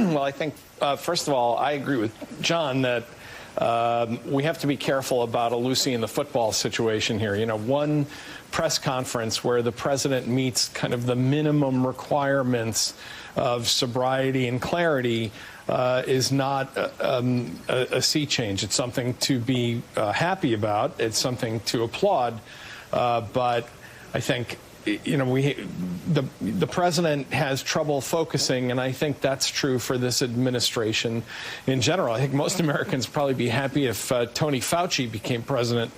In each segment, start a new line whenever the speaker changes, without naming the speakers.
Well, I think, first of all, I agree with John that we have to be careful about a Lucy in the football situation here. You know, one press conference where the president meets kind of the minimum requirements of sobriety and clarity is not a sea change. It's something to be happy about. It's something to applaud. But I think, you know, the president has trouble focusing, and I think that's true for this administration in general. I think most Americans would probably be happy if Tony Fauci became president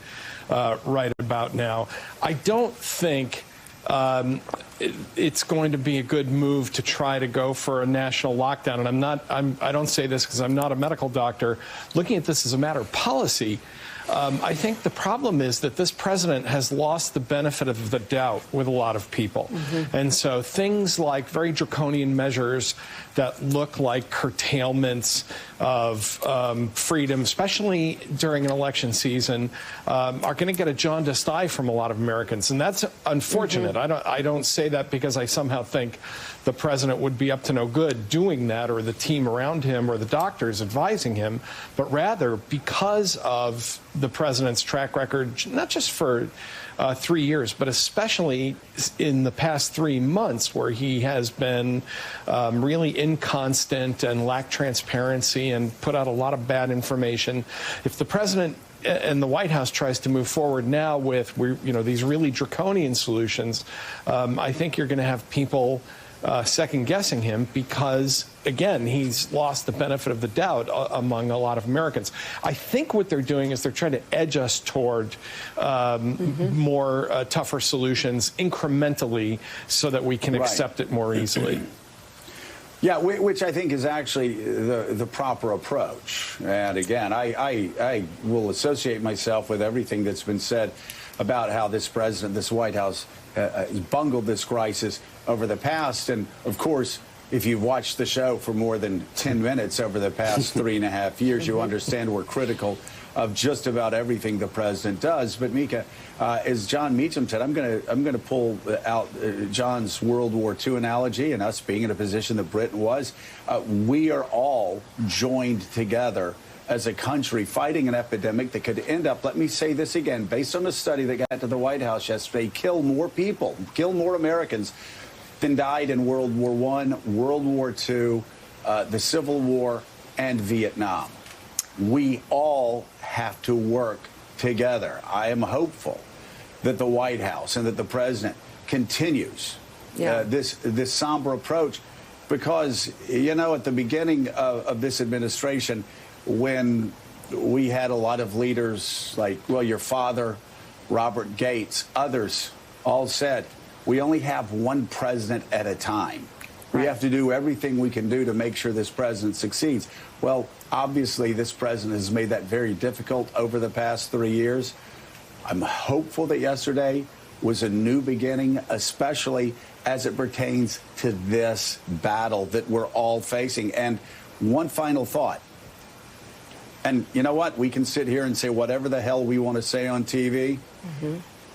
right about now. I don't think it's going to be a good move to try to go for a national lockdown. And I don't say this because I'm not a medical doctor. Looking at this as a matter of policy, I think the problem is that this president has lost the benefit of the doubt with a lot of people. And so things like very draconian measures that look like curtailments of freedom, especially during an election season, are going to get a jaundiced eye from a lot of Americans. And that's unfortunate. I don't say that because I somehow think the president would be up to no good doing that, or the team around him, or the doctors advising him, but rather because of the president's track record, not just for 3 years, but especially in the past 3 months, where he has been really inconstant and lacked transparency and put out a lot of bad information. If the president and the White House tries to move forward now with these really draconian solutions, I think you're going to have people second-guessing him because, again, he's lost the benefit of the doubt among a lot of Americans. I think what they're doing is they're trying to edge us toward more tougher solutions incrementally so that we can accept it more easily.
Yeah, which I think is actually the proper approach. And again, I will associate myself with everything that's been said about how this president, this White House, bungled this crisis over the past. And of course, if you've watched the show for more than 10 minutes over the past 3.5 years, you understand we're critical of just about everything the president does. But Mika, as John Meacham said, I'm going to pull out John's World War II analogy, and us being in a position that Britain was. We are all joined together as a country fighting an epidemic that could end up, let me say this again, based on a study that got to the White House yesterday, kill more people, kill more Americans than died in World War I, World War II, the Civil War, and Vietnam. We all have to work together. I am hopeful that the White House and that the president continues this somber approach, because, you know, at the beginning of this administration, when we had a lot of leaders like, well, your father, Robert Gates, others all said, we only have one president at a time. We have to do everything we can do to make sure this president succeeds. Well, obviously, this president has made that very difficult over the past 3 years. I'm hopeful that yesterday was a new beginning, especially as it pertains to this battle that we're all facing. And one final thought. And you know what? We can sit here and say whatever the hell we want to say on TV.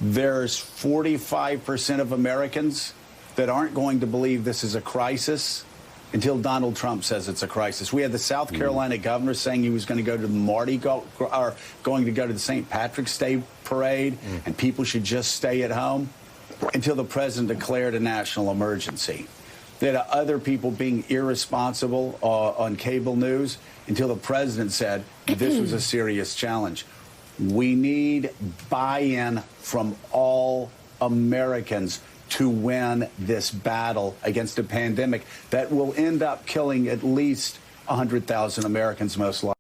There's 45% of Americans that aren't going to believe this is a crisis until Donald Trump says it's a crisis. We had the South Carolina governor saying he was going to go to the going to go to the St. Patrick's Day parade, and people should just stay at home until the president declared a national emergency. There are other people being irresponsible on cable news until the president said this was a serious challenge. We need buy-in from all Americans to win this battle against a pandemic that will end up killing at least 100,000 Americans, most likely.